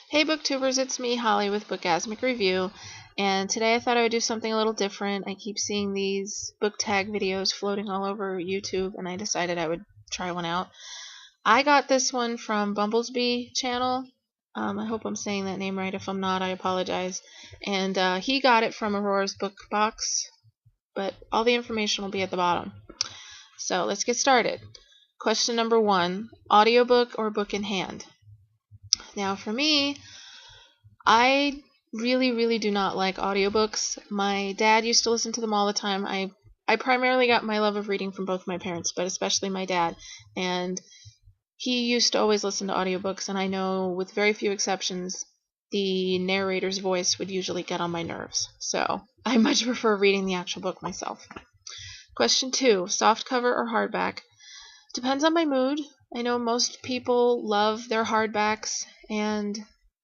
Hey booktubers, it's me, Holly, with Bookasmic Review, and today I thought I would do something a little different. I keep seeing these book tag videos floating all over YouTube, and I decided I would try one out. I got this one from Bumblsby channel. I hope I'm saying that name right. If I'm not, I apologize. And he got it from AurasBookBox, but all the information will be at the bottom. So let's get started. Question number 1, audiobook or book in hand? Now for me, I really do not like audiobooks. My dad used to listen to them all the time. I primarily got my love of reading from both my parents, but especially my dad. And he used to always listen to audiobooks, and I know with very few exceptions, the narrator's voice would usually get on my nerves. So I much prefer reading the actual book myself. Question 2, softcover or hardback? Depends on my mood. I know most people love their hardbacks, and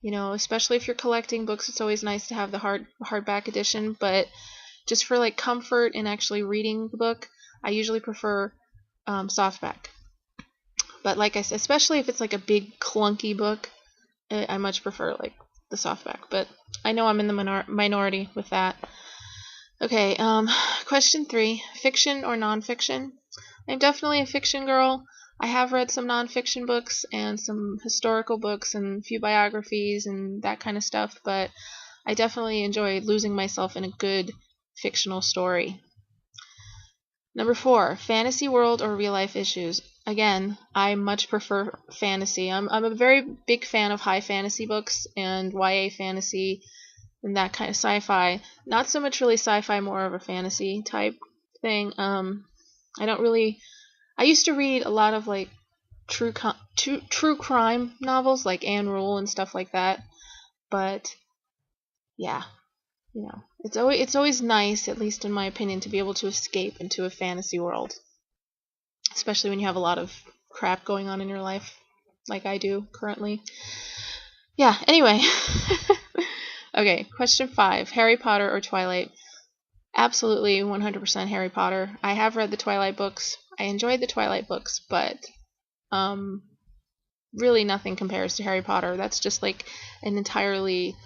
especially if you're collecting books, it's always nice to have the hardback edition, but just for like comfort in actually reading the book, I usually prefer softback. But like I said, especially if it's like a big clunky book, I much prefer like the softback. But I know I'm in the minority with that. Okay, question 3, fiction or nonfiction? I'm definitely a fiction girl. I have read some nonfiction books and some historical books and a few biographies and that kind of stuff, but I definitely enjoy losing myself in a good fictional story. Number 4, fantasy world or real life issues? Again, I much prefer fantasy. I'm a very big fan of high fantasy books and YA fantasy and that kind of sci-fi. Not so much really sci-fi, more of a fantasy type thing. I used to read a lot of like true crime novels like Anne Rule and stuff like that, but yeah, it's always nice, at least in my opinion, to be able to escape into a fantasy world, especially when you have a lot of crap going on in your life like I do currently. Yeah, anyway. Okay, question 5, Harry Potter or Twilight? Absolutely 100% Harry Potter. I have read the Twilight books. I enjoyed the Twilight books, but really nothing compares to Harry Potter. That's just like an entirely...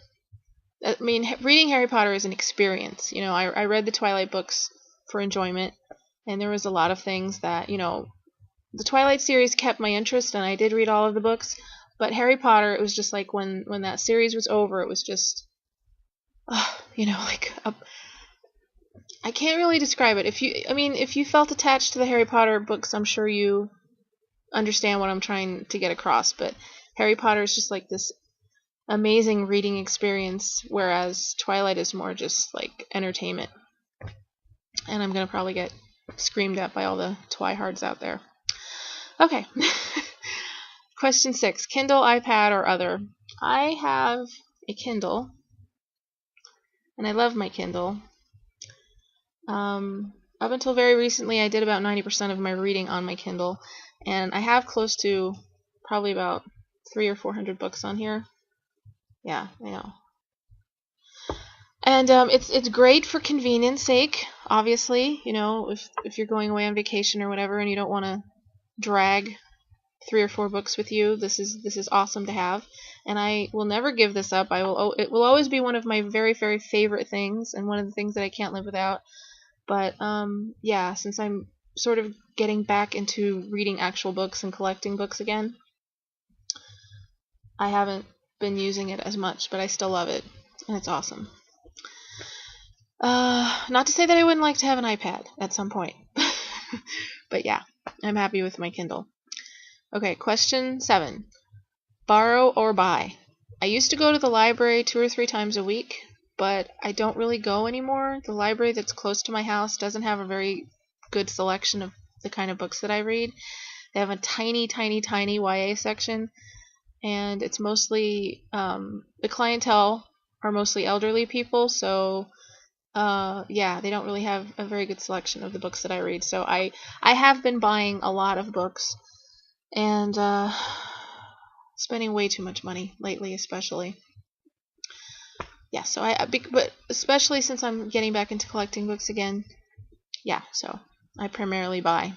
I mean, reading Harry Potter is an experience. I read the Twilight books for enjoyment, and there was a lot of things that, the Twilight series kept my interest, and I did read all of the books, but Harry Potter, it was just like when that series was over, it was just, I can't really describe it. If you felt attached to the Harry Potter books, I'm sure you understand what I'm trying to get across, but Harry Potter is just like this amazing reading experience, whereas Twilight is more just like entertainment. And I'm gonna probably get screamed at by all the Twihards out there. Okay. Question 6, Kindle, iPad, or other? I have a Kindle, and I love my Kindle. Up until very recently, I did about 90% of my reading on my Kindle, and I have close to probably about 300 or 400 books on here. Yeah, I know. And it's great for convenience sake, obviously. If you're going away on vacation or whatever, and you don't want to drag 3 or 4 books with you, this is awesome to have. And I will never give this up. It will always be one of my very favorite things, and one of the things that I can't live without. But yeah, since I'm sort of getting back into reading actual books and collecting books again, I haven't been using it as much, but I still love it, and it's awesome. Not to say that I wouldn't like to have an iPad at some point, but yeah, I'm happy with my Kindle. Okay, question 7, borrow or buy? I used to go to the library 2 or 3 times a week, but I don't really go anymore. The library that's close to my house doesn't have a very good selection of the kind of books that I read. They have a tiny YA section, and it's mostly, the clientele are mostly elderly people, so yeah, they don't really have a very good selection of the books that I read. So I have been buying a lot of books, and spending way too much money lately, especially. Yeah, so but especially since I'm getting back into collecting books again, yeah, so I primarily buy.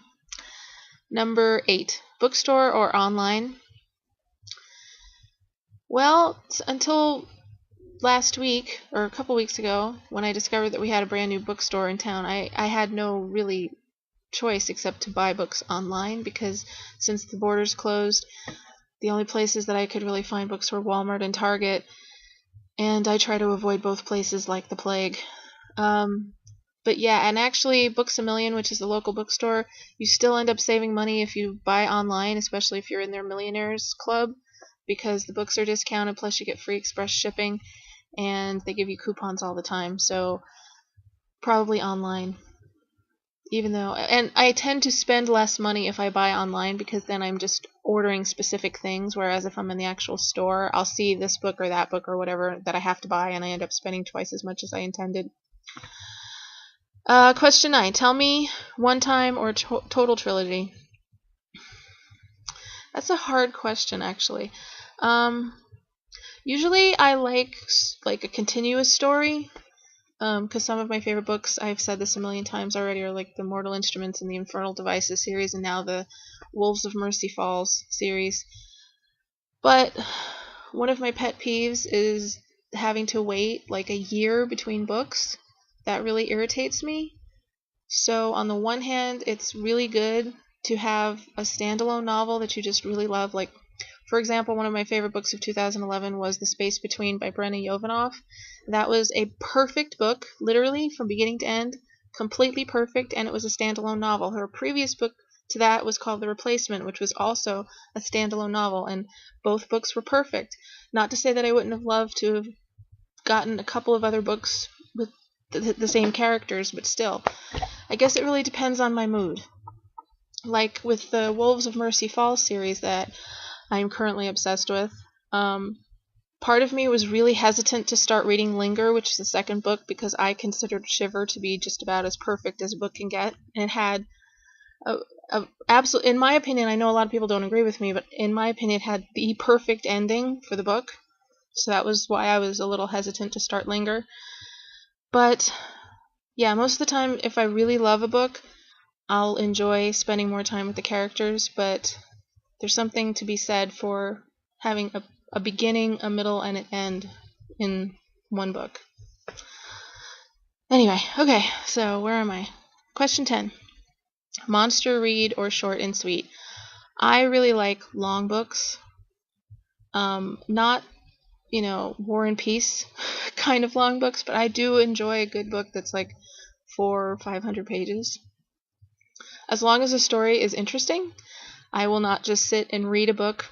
Number 8, bookstore or online? Well, until last week, or a couple weeks ago, when I discovered that we had a brand new bookstore in town, I had no really choice except to buy books online, because since the borders closed, the only places that I could really find books were Walmart and Target, and I try to avoid both places like the plague. But yeah, and actually Books A Million, which is the local bookstore, you still end up saving money if you buy online, especially if you're in their Millionaires Club, because the books are discounted, plus you get free express shipping, and they give you coupons all the time, so probably online. Even though, and I tend to spend less money if I buy online, because then I'm just ordering specific things, whereas if I'm in the actual store, I'll see this book or that book or whatever that I have to buy, and I end up spending twice as much as I intended. Question 9. Tell me one time or total trilogy. That's a hard question, actually. Usually I like a continuous story, because some of my favorite books, I've said this a million times already, are like the Mortal Instruments and the Infernal Devices series, and now the Wolves of Mercy Falls series. But one of my pet peeves is having to wait like a year between books. That really irritates me. So on the one hand, it's really good to have a standalone novel that you just really love. Like, for example, one of my favorite books of 2011 was The Space Between by Brenna Yovanoff. That was a perfect book, literally from beginning to end, completely perfect, and it was a standalone novel. Her previous book to that was called The Replacement, which was also a standalone novel, and both books were perfect. Not to say that I wouldn't have loved to have gotten a couple of other books with the same characters, but still. I guess it really depends on my mood. Like with the Wolves of Mercy Falls series that I'm currently obsessed with, part of me was really hesitant to start reading Linger, which is the second book, because I considered Shiver to be just about as perfect as a book can get. And it had in my opinion, I know a lot of people don't agree with me, but in my opinion, it had the perfect ending for the book. So that was why I was a little hesitant to start Linger. But yeah, most of the time, if I really love a book, I'll enjoy spending more time with the characters, but there's something to be said for having a beginning, a middle, and an end in one book. Anyway, okay, so where am I? Question 10. Monster read or short and sweet? I really like long books. Not, War and Peace kind of long books, but I do enjoy a good book that's like 400 or 500 pages. As long as the story is interesting, I will not just sit and read a book.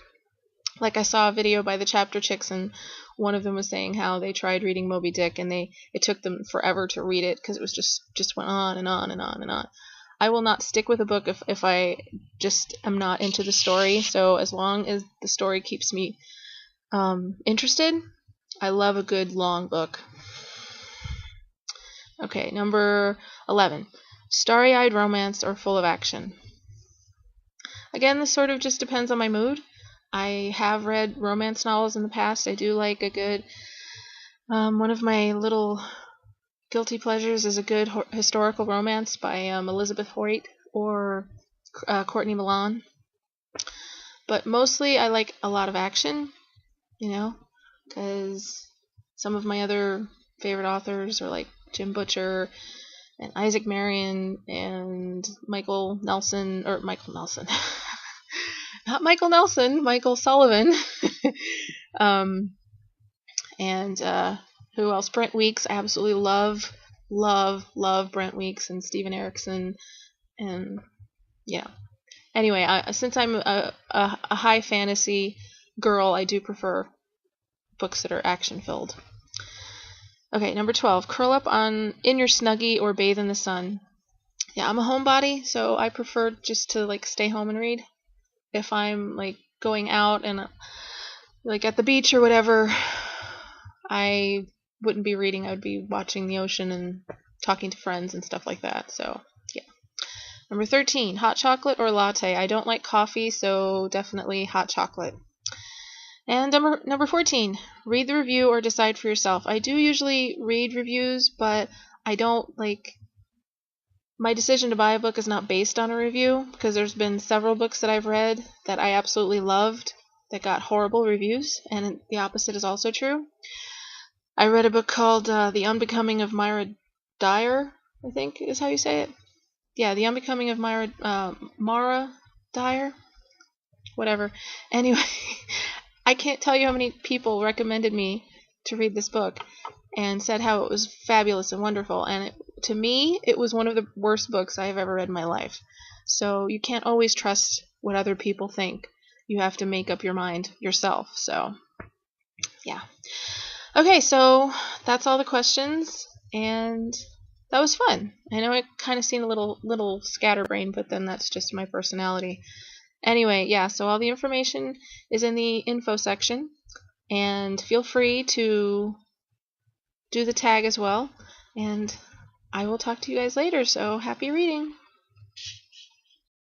Like, I saw a video by the Chapter Chicks, and one of them was saying how they tried reading Moby Dick, and it took them forever to read it because it was just went on and on and on and on. I will not stick with a book if I just am not into the story. So as long as the story keeps me interested, I love a good long book. Okay, number 11. Starry-eyed romance or full of action? Again, this sort of just depends on my mood. I have read romance novels in the past. I do like a good, one of my little guilty pleasures is a good historical romance by Elizabeth Hoyt or Courtney Milan. But mostly I like a lot of action, because some of my other favorite authors are like Jim Butcher and Isaac Marion and Michael Nelson, not Michael Nelson, Michael Sullivan, and who else? Brent Weeks. I absolutely love Brent Weeks and Steven Erikson, and Anyway, since I'm a high fantasy girl, I do prefer books that are action filled. Okay, number 12. Curl up in your Snuggie or bathe in the sun. Yeah, I'm a homebody, so I prefer just to stay home and read. If I'm going out and at the beach or whatever, I wouldn't be reading. I would be watching the ocean and talking to friends and stuff like that. So yeah. Number 13. Hot chocolate or latte? I don't like coffee, so definitely hot chocolate. And number 14. Read the review or decide for yourself. I do usually read reviews, but I don't my decision to buy a book is not based on a review, because there's been several books that I've read that I absolutely loved, that got horrible reviews, and the opposite is also true. I read a book called The Unbecoming of Myra Dyer, I think is how you say it. Yeah, The Unbecoming of Mara Dyer, whatever. Anyway, I can't tell you how many people recommended me to read this book and said how it was fabulous and wonderful, and to me, it was one of the worst books I have ever read in my life. So you can't always trust what other people think. You have to make up your mind yourself. So, yeah. Okay, so that's all the questions, and that was fun. I know it kind of seemed a little scatterbrained, but then that's just my personality. Anyway, yeah, so all the information is in the info section, and feel free to do the tag as well, and I will talk to you guys later, so happy reading!